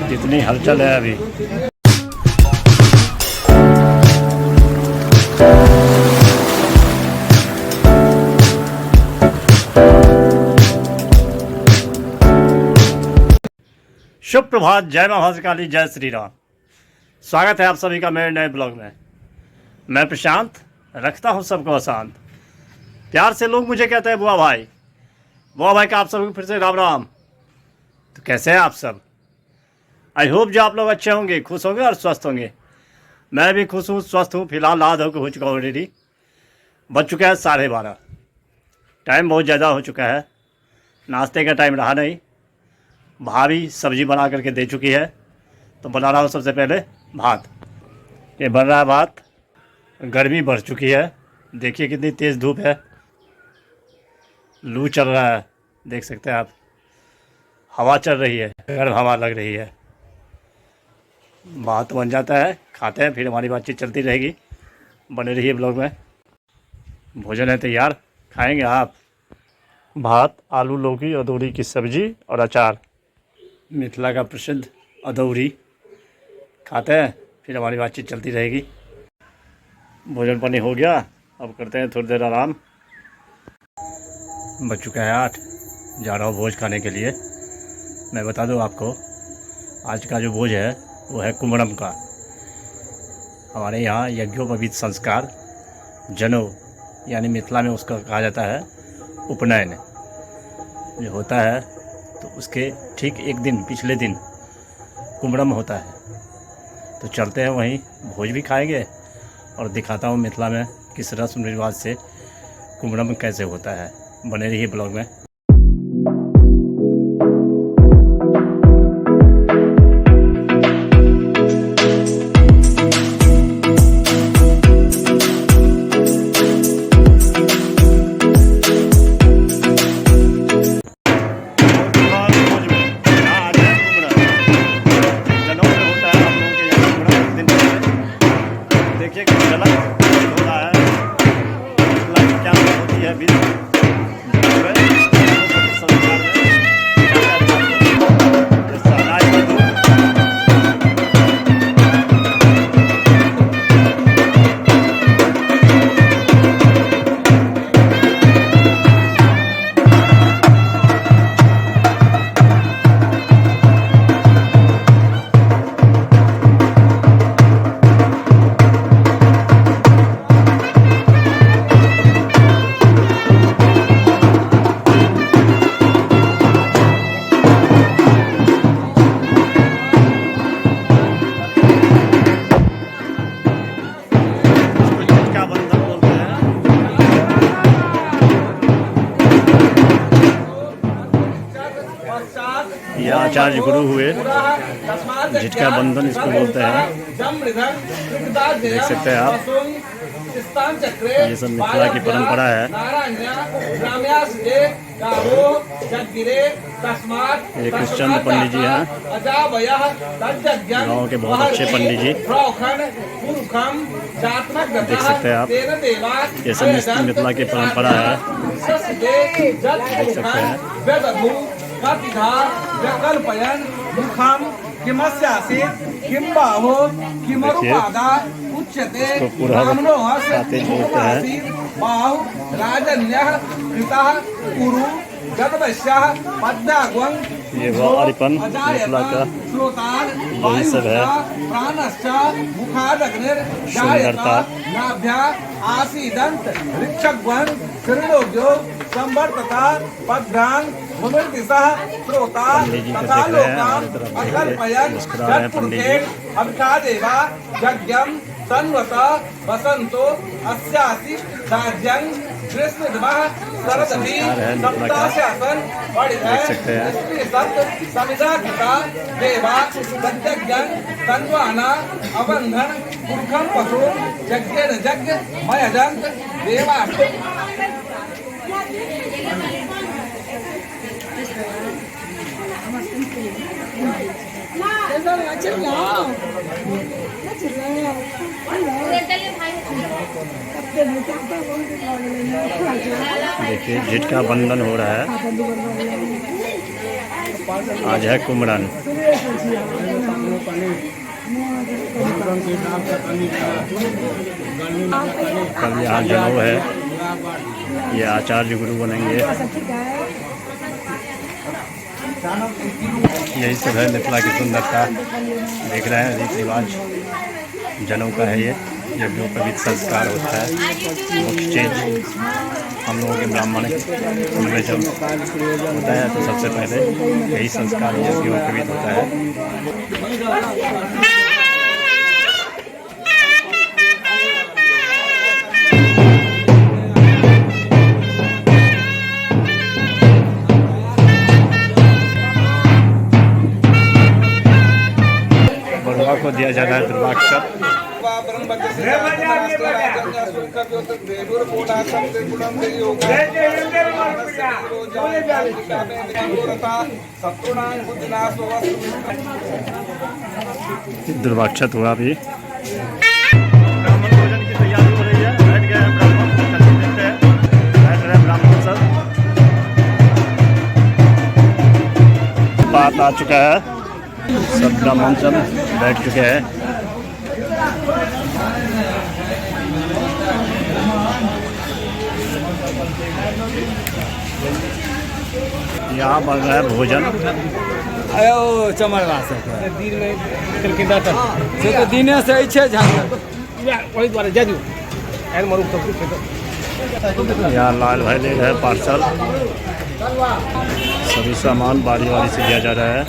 जितनी हलचल है अभी। शुभ प्रभात, जय मां काली, जय श्री राम। स्वागत है आप सभी का मेरे नए ब्लॉग में। मैं प्रशांत, रखता हूं सबको अशांत। प्यार से लोग मुझे कहते हैं बुआ भाई। बुआ भाई का आप सबको फिर से राम राम। तो कैसे हैं आप सब? आई होप जो आप लोग अच्छे होंगे, खुश होंगे और स्वस्थ होंगे। मैं भी खुश हूँ, स्वस्थ हूँ। फिलहाल नहा धो के हो चुका ऑलरेडी। बज चुका है 12:30। टाइम बहुत ज़्यादा हो चुका है। नाश्ते का टाइम रहा नहीं। भाभी सब्जी बना करके दे चुकी है, तो बना रहा हूँ सबसे पहले भात। ये बन रहा है भात। गर्मी बढ़ चुकी है, देखिए कितनी तेज़ धूप है। लू चल रहा है, देख सकते हैं आप। हवा चल रही है, गर्म हवा लग रही है। भात बन जाता है, खाते हैं, फिर हमारी बातचीत चलती रहेगी। बने रहिए ब्लॉग में। भोजन है तैयार, खाएंगे आप। भात, आलू लौकी अदौरी की सब्जी और अचार। मिथिला का प्रसिद्ध अदौरी। खाते हैं, फिर हमारी बातचीत चलती रहेगी। भोजन पानी हो गया, अब करते हैं थोड़ी देर आराम। बज चुका है 8। जा रहा हूँ भोज खाने के लिए। मैं बता दूँ आपको, आज का जो भोज है वो है कुम्भड़म का। हमारे यहाँ यज्ञोपवीत संस्कार, जनेऊ, यानी मिथिला में उसका कहा जाता है उपनयन, जो होता है। तो उसके ठीक एक दिन पिछले दिन कुम्भड़म होता है। तो चलते हैं वहीं, भोज भी खाएंगे और दिखाता हूँ मिथिला में किस रस्म रिवाज से कुम्भड़म कैसे होता है। बने रहिए ब्लॉग में। देखिए किस गलत हो रहा है, क्या होती है विधि। ये आचार्य गुरु हुए, झिटका बंधन इसको बोलते हैं। देख सकते हैं आप, ये सब मिथिला की परंपरा है। ये कृष्णचंद्र पंडित जी हैं, गाँव के बहुत अच्छे पंडित जी। देख सकते हैं आप, ये सब मिथिला की परंपरा है। देख सकते हैं। कल्पयन मुखम किमस्यासि किम बाहो किमरुपादा उच्यते खाते जोड़ते हैं। बाहु राजन्यः कृतः कुरु गतवश्यः पद्माग्वं। ये वो अरिपन मिथिला का यही सब है। प्राणश्च मुखादग्निर सुंदरता। नाभ्या आसीदंत ऋक्षग्वं कृणोग्यो संवर्तता पद्भ्रांग भूमिर्दिशः श्रोता तथा लोकाम अकल्पयन् जत्पुरुषेण अभिषादेवा यज्ञं तन्वत वसंतो अस्यासि राज्यं कृष्णद्मः सरदभि सप्तास्यासन पढ़िधै सप्त समिदाकृता देवा सत्यज्ञं तन्वाना अबन्धन पुरुषं पशु यज्ञेन यज्ञ मयजन्त देवा। देखिए झिट का बंधन हो रहा है। आज है कुमरन। कल यहाँ जनेऊ है। ये आचार्य गुरु बनेंगे। यही सब है मिथिला की सुंदरता। देख रहे हैं रीति रिवाज जनेऊ का है। ये जो पवित्र संस्कार होता है मुख्य चीज़ हम लोगों के ब्राह्मण में जब होता है तो सबसे पहले यही संस्कार है कि वो पवित्र होता है। बड़ुआ को दिया जा रहा है दुर्वाक्षर। दुर्वाक्षत हुआ अभी। ब्राह्मण भोजन की तैयारी हो रही है। बैठ गए हैं ब्राह्मण, देखते हैं बैठ रहे ब्राह्मण सब। बात आ चुका है, सब ब्राह्मण सब बैठ चुके हैं। यहाँ बन रहा है भोजन। आयो चमरवा से दिन में करके दाता से तो दिने से इच्छे झांग वही द्वारा जा दियो यार मरु तो यहाँ लाल भाई ले रहे हैं पार्सल। सभी सामान बारी बारी से दिया जा रहा है।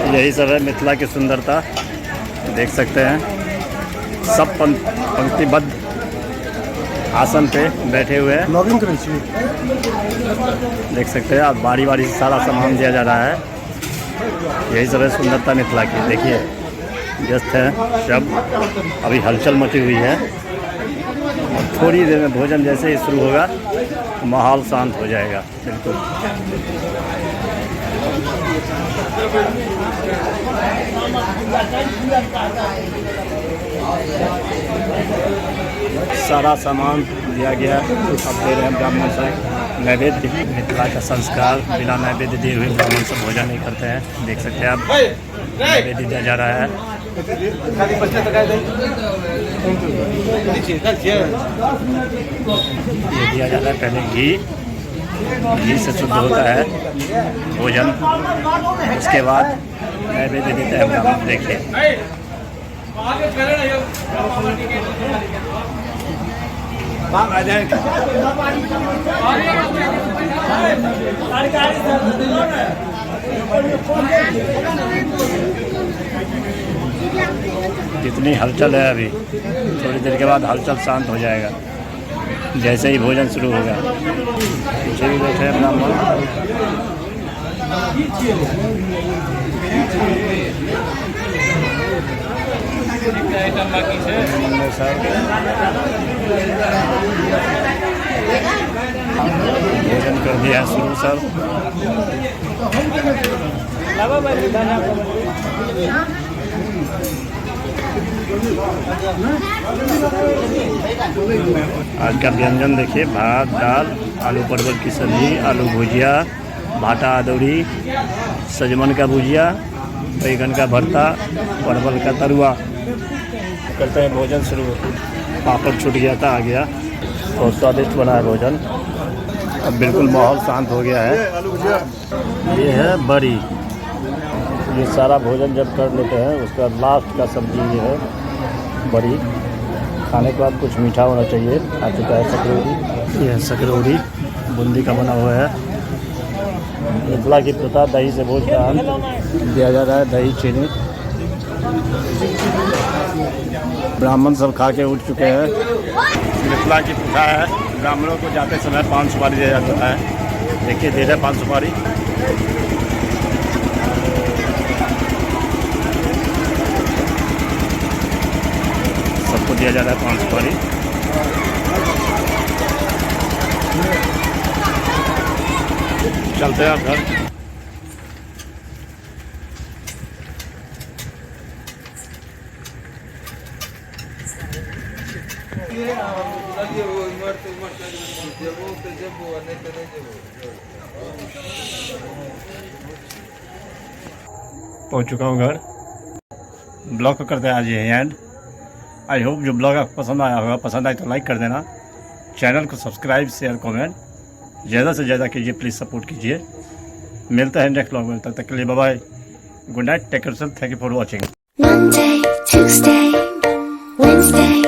यही सब है मिथिला की सुंदरता। देख सकते हैं सब पंक्तिबद्ध आसन पे बैठे हुए हैं। लॉगिंग करें छी। देख सकते हैं आप बारी बारी से सारा सामान दिया जा रहा है। यही सब है सुंदरता मिथिला की। देखिए व्यस्त है जब अभी हलचल मची हुई है और थोड़ी देर में भोजन जैसे ही शुरू होगा माहौल शांत हो जाएगा। बिल्कुल सारा सामान दिया गया। अब दे रहे हैं ब्राह्मण सब नैवेद्य। मिथिला का संस्कार बिना नैवेद्य दिए हुए ब्राह्मण सब भोजन नहीं करते हैं। देख सकते हैं आप नैवेद्य दिया जा रहा है। ये दिया जाता है पहले घी से शुद्ध होता है भोजन। उसके बाद नैवेद्य देते हैं ब्राह्मण। देखिए कितनी हलचल है। अभी थोड़ी देर के बाद हलचल शांत हो जाएगा जैसे ही भोजन शुरू होगा। पीछे भी बैठे हैं ब्राह्मण। भोजन कर दिया शुरू सब। आज का व्यंजन देखिए, भात दाल, आलू परवल की सब्जी, आलू भुजिया, भाटा अदौड़ी, सजमन का भुजिया, बैगन का भरता, परवल का तरुआ। करते हैं भोजन शुरू। पापड़ छूट गया था, आ गया। बहुत स्वादिष्ट बना है भोजन। अब बिल्कुल माहौल शांत हो गया है। ये है बड़ी। ये सारा भोजन जब कर लेते हैं उसके बाद लास्ट का सब्जी ये है बड़ी। खाने के बाद कुछ मीठा होना चाहिए। आ चुका है सकरौरी। ये है सकरौरी, बूंदी का बना हुआ है। मिथिला की प्रथा दही से भोज का अंत दिया जा रहा है। दही चीनी। ब्राह्मण सब खा के उठ चुके हैं। मिथिला की प्रथा है ब्राह्मणों को जाते समय 5 सुपारी दिया जाता है। देखिए दे रहे 5 सुपारी। दिया जा रहा है 5 सुपारी। चलते हैं आप घर। पहुंच चुका हूँ घर। ब्लॉग को करते हैं आज ये एंड। आई होप जो ब्लॉग आपको पसंद आया होगा, पसंद आए तो लाइक कर देना, चैनल को सब्सक्राइब शेयर कमेंट ज़्यादा से ज़्यादा कीजिए, प्लीज़ सपोर्ट कीजिए। मिलता है नेक्स्ट ब्लॉग में, तब तक के लिए bye bye, good night, take care, thank you for watching. Monday, Tuesday, Wednesday.